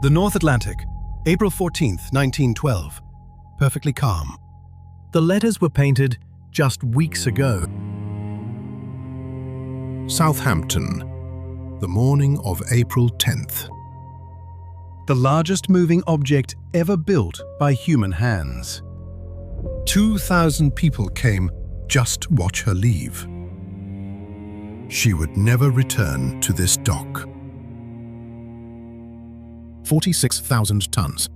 The North Atlantic, April 14th, 1912. Perfectly calm. The letters were painted just weeks ago. Southampton, the morning of April 10th. The largest moving object ever built by human hands. 2,000 people came just to watch her leave. She would never return to this dock. 46,000 tons,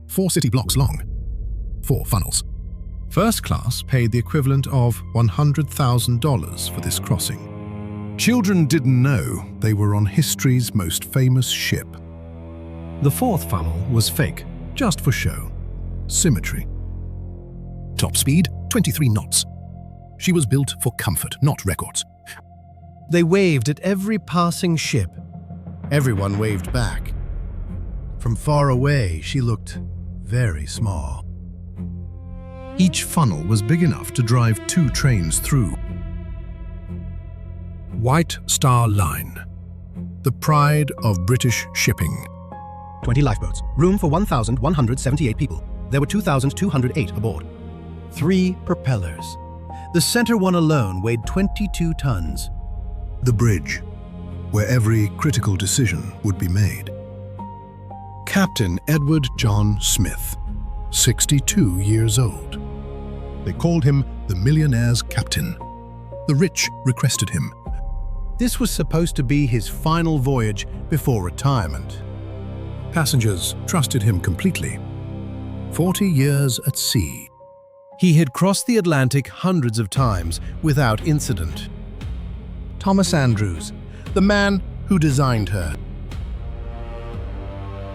4 city blocks long, 4 funnels. First class paid the equivalent of $100,000 for this crossing. Children didn't know they were on history's most famous ship. The fourth funnel was fake, just for show. Symmetry. Top speed, 23 knots. She was built for comfort, not records. They waved at every passing ship. Everyone waved back. From far away, she looked very small. Each funnel was big enough to drive 2 trains through. White Star Line, the pride of British shipping. 20 lifeboats, room for 1,178 people. There were 2,208 aboard. 3 propellers. The center one alone weighed 22 tons. The bridge, where every critical decision would be made. Captain Edward John Smith, 62 years old. They called him the millionaire's captain. The rich requested him. This was supposed to be his final voyage before retirement. Passengers trusted him completely. 40 years at sea. He had crossed the Atlantic hundreds of times without incident. Thomas Andrews, the man who designed her.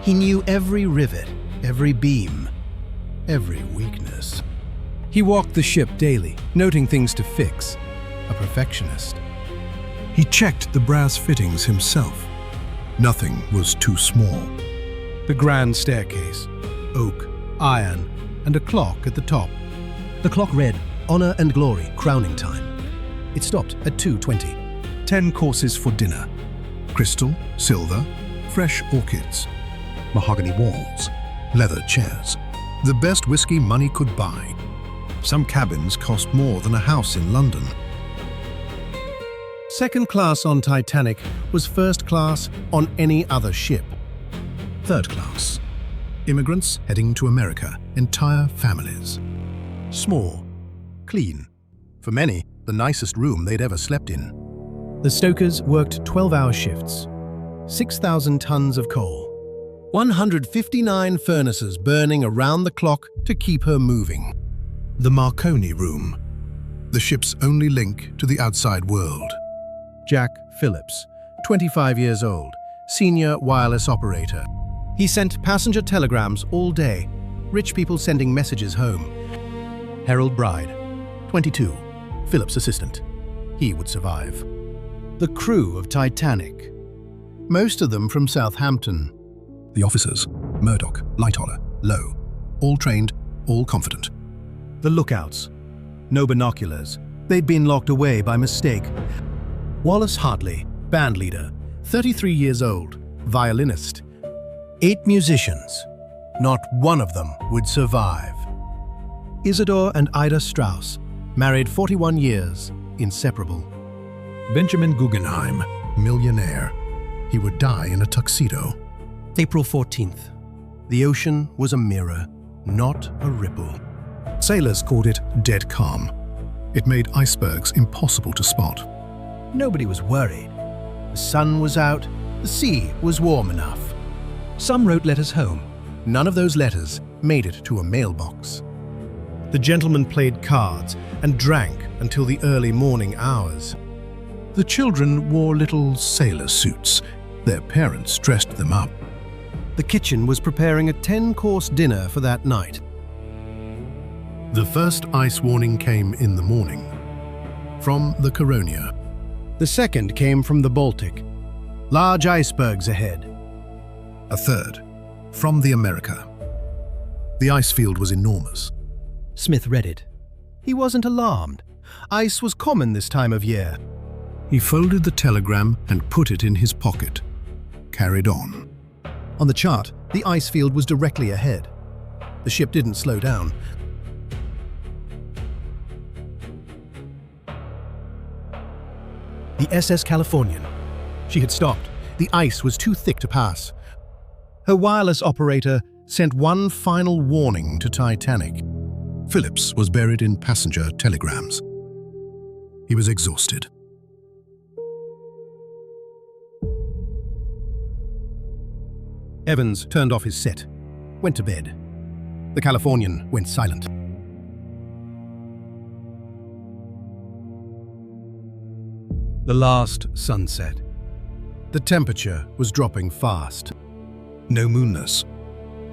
He knew every rivet, every beam, every weakness. He walked the ship daily, noting things to fix. A perfectionist. He checked the brass fittings himself. Nothing was too small. The grand staircase, oak, iron, and a clock at the top. The clock read, "Honor and glory, crowning time." It stopped at 2:20. 10 courses for dinner. Crystal, silver, fresh orchids. Mahogany walls, leather chairs. The best whiskey money could buy. Some cabins cost more than a house in London. Second class on Titanic was first class on any other ship. Third class. Immigrants heading to America, entire families. Small, clean. For many, the nicest room they'd ever slept in. The stokers worked 12-hour shifts. 6,000 tons of coal. 159 furnaces burning around the clock to keep her moving. The Marconi room, the ship's only link to the outside world. Jack Phillips, 25 years old, senior wireless operator. He sent passenger telegrams all day, rich people sending messages home. Harold Bride, 22, Phillips' assistant. He would survive. The crew of Titanic, most of them from Southampton. The officers, Murdoch, Lightoller, Lowe, all trained, all confident. The lookouts, no binoculars. They'd been locked away by mistake. Wallace Hartley, band leader, 33 years old, violinist. 8 musicians. Not one of them would survive. Isidor and Ida Straus, married 41 years, inseparable. Benjamin Guggenheim, millionaire. He would die in a tuxedo. April 14th. The ocean was a mirror, not a ripple. Sailors called it dead calm. It made icebergs impossible to spot. Nobody was worried. The sun was out, the sea was warm enough. Some wrote letters home. None of those letters made it to a mailbox. The gentlemen played cards and drank until the early morning hours. The children wore little sailor suits. Their parents dressed them up. The kitchen was preparing a 10-course dinner for that night. The first ice warning came in the morning, from the Californian. The second came from the Baltic. Large icebergs ahead. A third, from the America. The ice field was enormous. Smith read it. He wasn't alarmed. Ice was common this time of year. He folded the telegram and put it in his pocket. Carried on. On the chart, The ice field was directly ahead. The ship didn't slow down. The SS Californian. She had stopped. The ice was too thick to pass. Her wireless operator sent one final warning to Titanic. Phillips was buried in passenger telegrams. He was exhausted. Evans turned off his set, went to bed. The Californian went silent. The last sunset. The temperature was dropping fast. No moonness.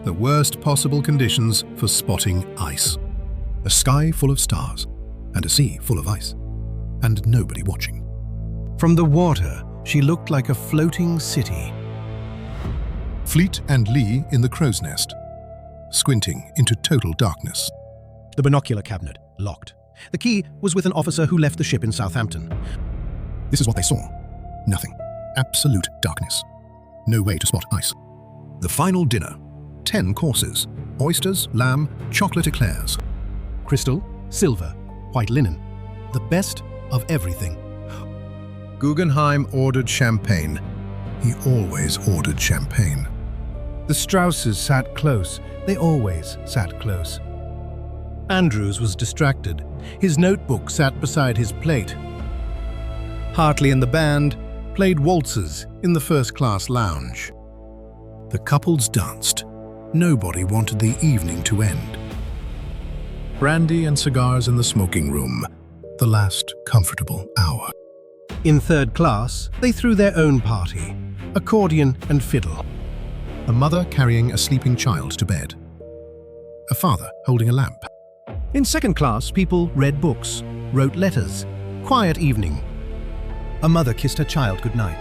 The worst possible conditions for spotting ice. A sky full of stars and a sea full of ice. And nobody watching. From the water, she looked like a floating city. Fleet and Lee in the crow's nest, squinting into total darkness. The binocular cabinet, locked. The key was with an officer who left the ship in Southampton. This is what they saw. Nothing. Absolute darkness. No way to spot ice. The final dinner. 10 courses. Oysters, lamb, chocolate eclairs. Crystal, silver, white linen. The best of everything. Guggenheim ordered champagne. He always ordered champagne. The Strauses sat close. They always sat close. Andrews was distracted. His notebook sat beside his plate. Hartley and the band played waltzes in the first-class lounge. The couples danced. Nobody wanted the evening to end. Brandy and cigars in the smoking room. The last comfortable hour. In third class, they threw their own party. Accordion and fiddle. A mother carrying a sleeping child to bed. A father holding a lamp. In second class, people read books, wrote letters. Quiet evening. A mother kissed her child goodnight.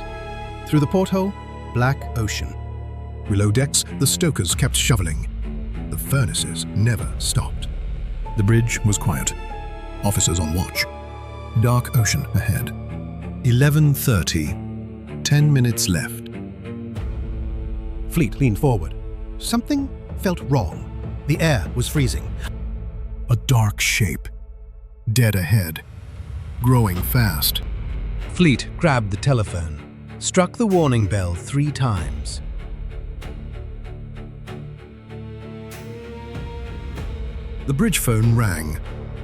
Through the porthole, black ocean. Below decks, the stokers kept shoveling. The furnaces never stopped. The bridge was quiet. Officers on watch. Dark ocean ahead. 11:30. 10 minutes left. Fleet leaned forward. Something felt wrong. The air was freezing. A dark shape. Dead ahead. Growing fast. Fleet grabbed the telephone, struck the warning bell 3 times. The bridge phone rang.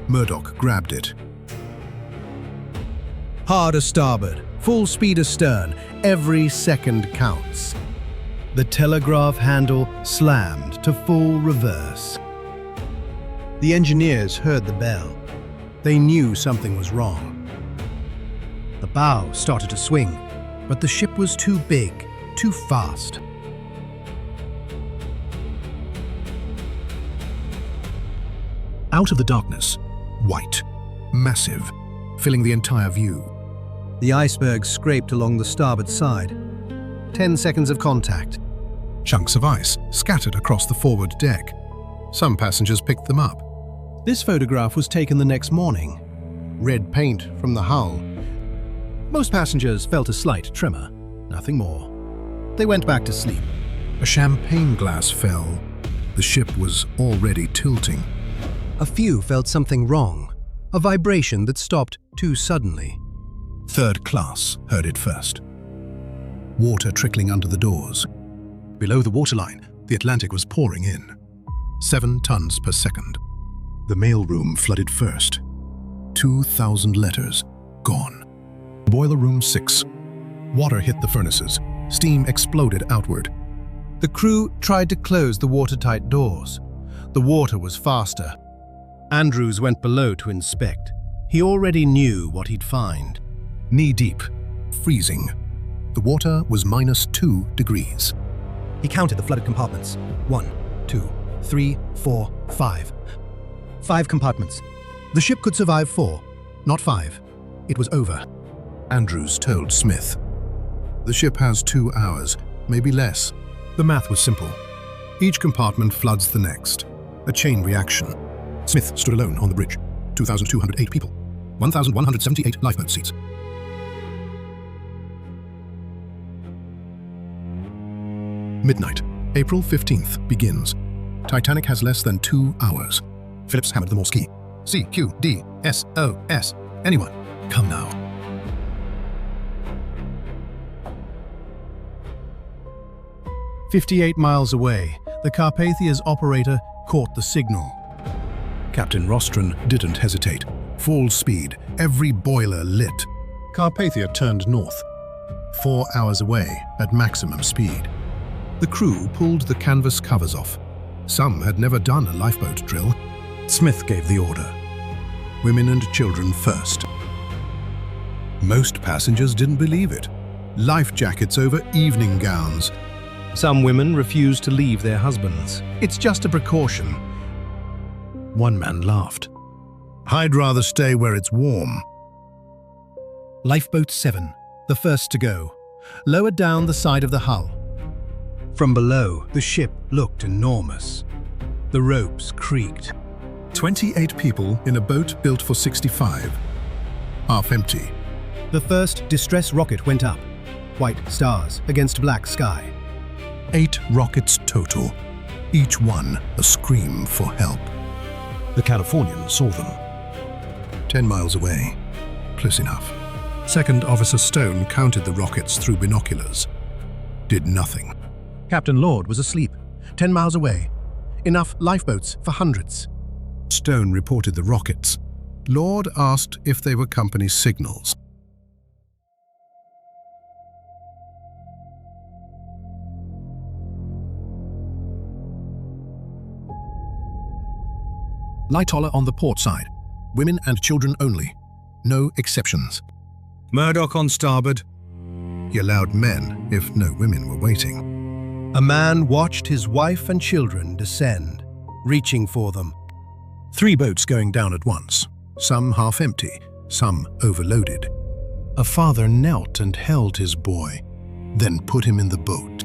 Murdoch grabbed it. Hard a starboard, full speed astern, every second counts. The telegraph handle slammed to full reverse. The engineers heard the bell. They knew something was wrong. The bow started to swing, but the ship was too big, too fast. Out of the darkness, white, massive, filling the entire view. The iceberg scraped along the starboard side. 10 seconds of contact. Chunks of ice scattered across the forward deck. Some passengers picked them up. This photograph was taken the next morning. Red paint from the hull. Most passengers felt a slight tremor, nothing more. They went back to sleep. A champagne glass fell. The ship was already tilting. A few felt something wrong, a vibration that stopped too suddenly. Third class heard it first. Water trickling under the doors. Below the waterline, the Atlantic was pouring in. 7 tons per second. The mailroom flooded first. 2,000 letters gone. Boiler room 6. Water hit the furnaces. Steam exploded outward. The crew tried to close the watertight doors. The water was faster. Andrews went below to inspect. He already knew what he'd find. Knee-deep, freezing. The water was -2 degrees. He counted the flooded compartments. 1, 2, 3, 4, 5. 5 compartments. The ship could survive 4, not 5. It was over. Andrews told Smith. The ship has 2 hours, maybe less. The math was simple. Each compartment floods the next. A chain reaction. Smith stood alone on the bridge. 2,208 people. 1,178 lifeboat seats. Midnight. April 15th begins. Titanic has less than 2 hours. Phillips hammered the Morse key. C, Q, D, S, O, S. Anyone, come now. "58 miles away, the Carpathia's operator caught the signal. Captain Rostron didn't hesitate. Full speed, every boiler lit. Carpathia turned north. 4 hours away at maximum speed. The crew pulled the canvas covers off. Some had never done a lifeboat drill. Smith gave the order. Women and children first. Most passengers didn't believe it. Life jackets over evening gowns. Some women refused to leave their husbands. "It's just a precaution." One man laughed. "I'd rather stay where it's warm." Lifeboat 7, the first to go, lowered down the side of the hull. From below, the ship looked enormous. The ropes creaked. 28 people in a boat built for 65. Half empty. The first distress rocket went up. White stars against black sky. 8 rockets total, each one a scream for help. The Californian saw them. 10 miles away, close enough. Second Officer Stone counted the rockets through binoculars. Did nothing. Captain Lord was asleep, 10 miles away. Enough lifeboats for hundreds. Stone reported the rockets. Lord asked if they were company signals. Light holler on the port side. Women and children only. No exceptions. Murdoch on starboard. He allowed men if no women were waiting. A man watched his wife and children descend, reaching for them. 3 boats going down at once. Some half empty, some overloaded. A father knelt and held his boy, then put him in the boat.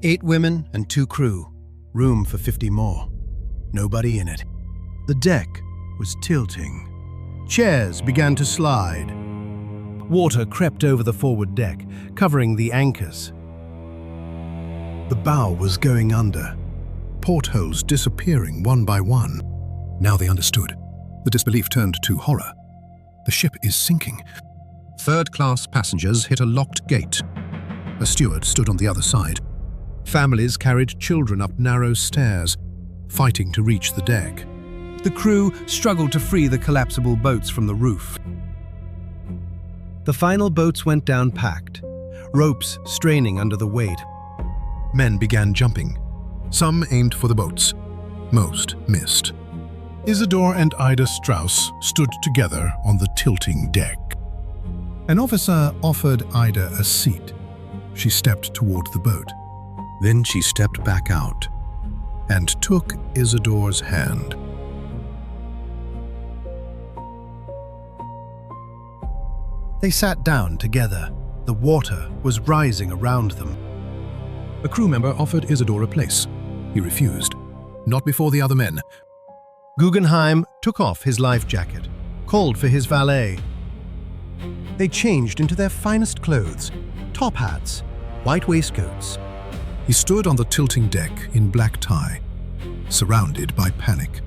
Eight women and 2 crew, room for 50 more. Nobody in it. The deck was tilting. Chairs began to slide. Water crept over the forward deck, covering the anchors. The bow was going under. Portholes disappearing one by one. Now they understood. The disbelief turned to horror. The ship is sinking. Third-class passengers hit a locked gate. A steward stood on the other side. Families carried children up narrow stairs, fighting to reach the deck. The crew struggled to free the collapsible boats from the roof. The final boats went down packed, ropes straining under the weight. Men began jumping. Some aimed for the boats. Most missed. Isidor and Ida Straus stood together on the tilting deck. An officer offered Ida a seat. She stepped toward the boat. Then she stepped back out and took Isidor's hand. They sat down together. The water was rising around them. A crew member offered Isidor a place. He refused. Not before the other men. Guggenheim took off his life jacket, called for his valet. They changed into their finest clothes, top hats, white waistcoats. He stood on the tilting deck in black tie, surrounded by panic.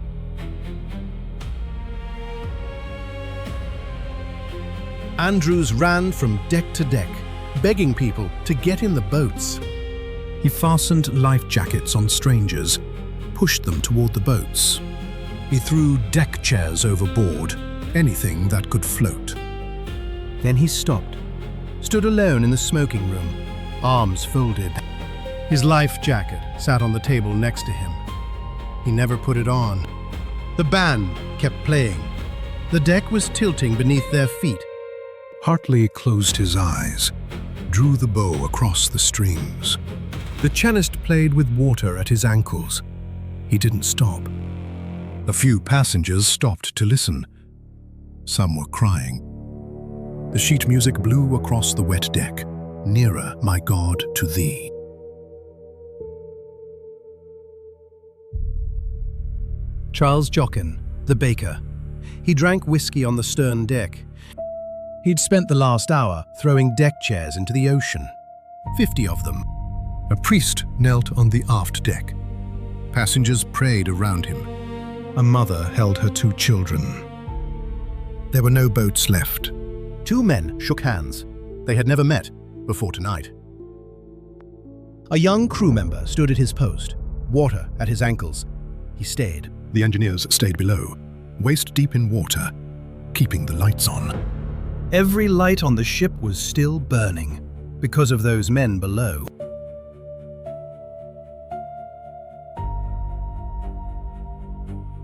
Andrews ran from deck to deck, begging people to get in the boats. He fastened life jackets on strangers, pushed them toward the boats. He threw deck chairs overboard, anything that could float. Then he stopped, stood alone in the smoking room, arms folded. His life jacket sat on the table next to him. He never put it on. The band kept playing. The deck was tilting beneath their feet. Hartley closed his eyes, drew the bow across the strings. The cellist played with water at his ankles. He didn't stop. A few passengers stopped to listen. Some were crying. The sheet music blew across the wet deck, nearer, my God, to thee. Charles Jockin, the baker. He drank whiskey on the stern deck. He'd spent the last hour throwing deck chairs into the ocean. 50 of them. A priest knelt on the aft deck. Passengers prayed around him. A mother held her 2 children. There were no boats left. 2 men shook hands. They had never met before tonight. A young crew member stood at his post, water at his ankles. He stayed. The engineers stayed below, waist deep in water, keeping the lights on. Every light on the ship was still burning because of those men below.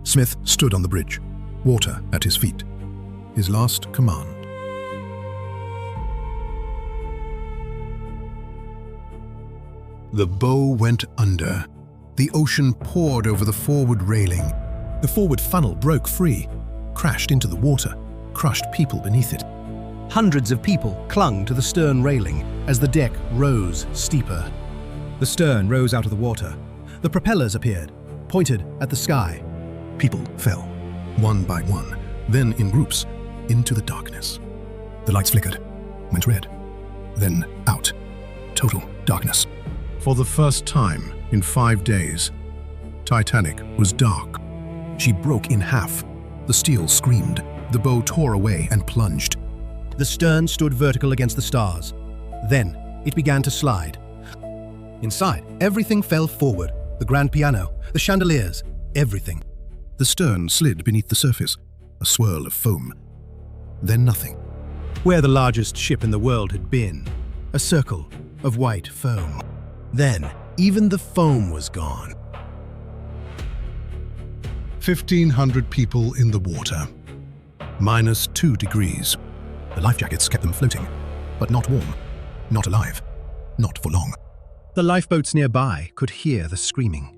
Smith stood on the bridge, water at his feet. His last command. The bow went under. The ocean poured over the forward railing. The forward funnel broke free, crashed into the water, crushed people beneath it. Hundreds of people clung to the stern railing as the deck rose steeper. The stern rose out of the water. The propellers appeared, pointed at the sky. People fell, one by one, then in groups, into the darkness. The lights flickered, went red, then out. Total darkness. For the first time in 5 days, Titanic was dark. She broke in half. The steel screamed. The bow tore away and plunged. The stern stood vertical against the stars. Then it began to slide. Inside, everything fell forward. The grand piano, the chandeliers, everything. The stern slid beneath the surface, a swirl of foam. Then nothing. Where the largest ship in the world had been, a circle of white foam. Then, even the foam was gone. 1,500 people in the water. -2 degrees. The life jackets kept them floating, but not warm, not alive, not for long. The lifeboats nearby could hear the screaming.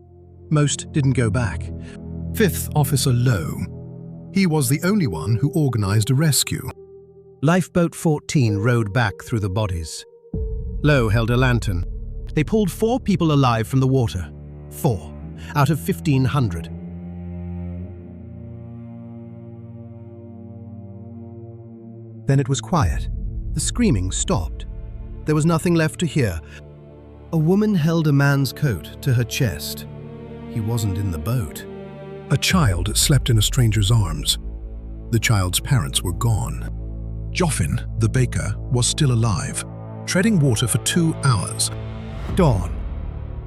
Most didn't go back. 5th Officer Lowe. He was the only one who organized a rescue. Lifeboat 14 rowed back through the bodies. Lowe held a lantern. They pulled 4 people alive from the water. 4 out of 1,500. Then it was quiet. The screaming stopped. There was nothing left to hear. A woman held a man's coat to her chest. He wasn't in the boat. A child slept in a stranger's arms. The child's parents were gone. Joffin, the baker, was still alive, treading water for 2 hours. Dawn.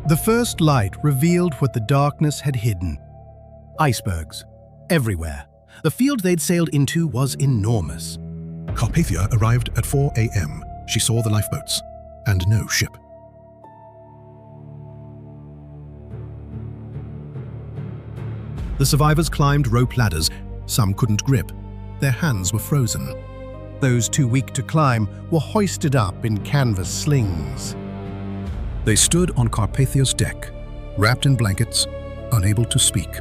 The first light revealed what the darkness had hidden. Icebergs. Everywhere. The field they'd sailed into was enormous. Carpathia arrived at 4 a.m. She saw the lifeboats, and no ship. The survivors climbed rope ladders. Some couldn't grip. Their hands were frozen. Those too weak to climb were hoisted up in canvas slings. They stood on Carpathia's deck, wrapped in blankets, unable to speak.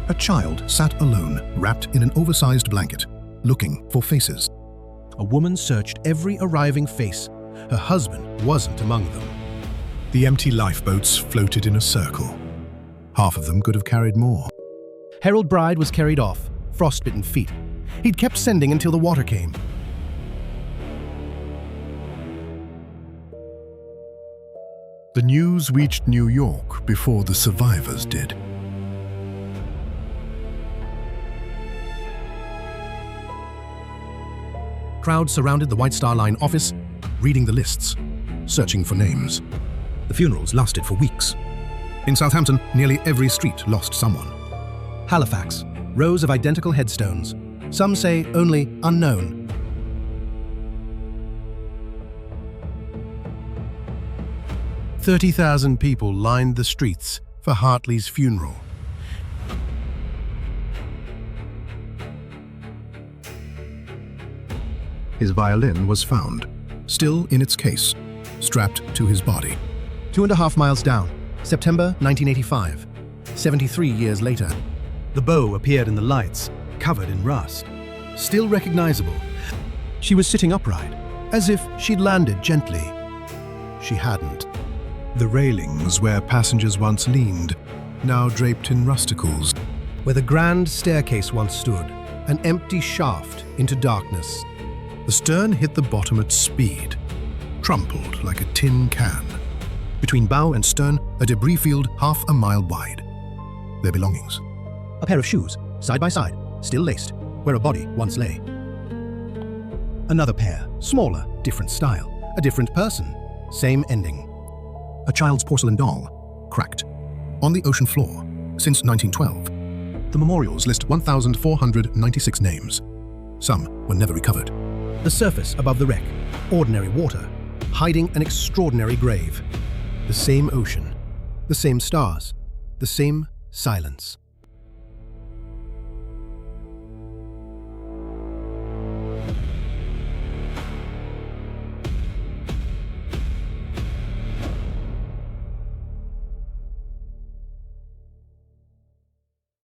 A child sat alone, wrapped in an oversized blanket, looking for faces. A woman searched every arriving face. Her husband wasn't among them. The empty lifeboats floated in a circle. Half of them could have carried more. Harold Bride was carried off, frostbitten feet. He'd kept sending until the water came. The news reached New York before the survivors did. Crowds surrounded the White Star Line office, reading the lists, searching for names. The funerals lasted for weeks. In Southampton, nearly every street lost someone. Halifax, rows of identical headstones. Some say only unknown. "30,000 people lined the streets for Hartley's funeral. His violin was found, still in its case, strapped to his body. 2.5 miles down, September 1985. 73 years later. The bow appeared in the lights, covered in rust. Still recognizable. She was sitting upright, as if she'd landed gently. She hadn't. The railings where passengers once leaned, now draped in rusticles. Where the grand staircase once stood, an empty shaft into darkness. The stern hit the bottom at speed, crumpled like a tin can. Between bow and stern, a debris field half a mile wide. Their belongings. A pair of shoes, side by side, still laced, where a body once lay. Another pair, smaller, different style, a different person, same ending. A child's porcelain doll, cracked, on the ocean floor, since 1912. The memorials list 1,496 names. Some were never recovered. The surface above the wreck, ordinary water, hiding an extraordinary grave. The same ocean, the same stars, the same silence.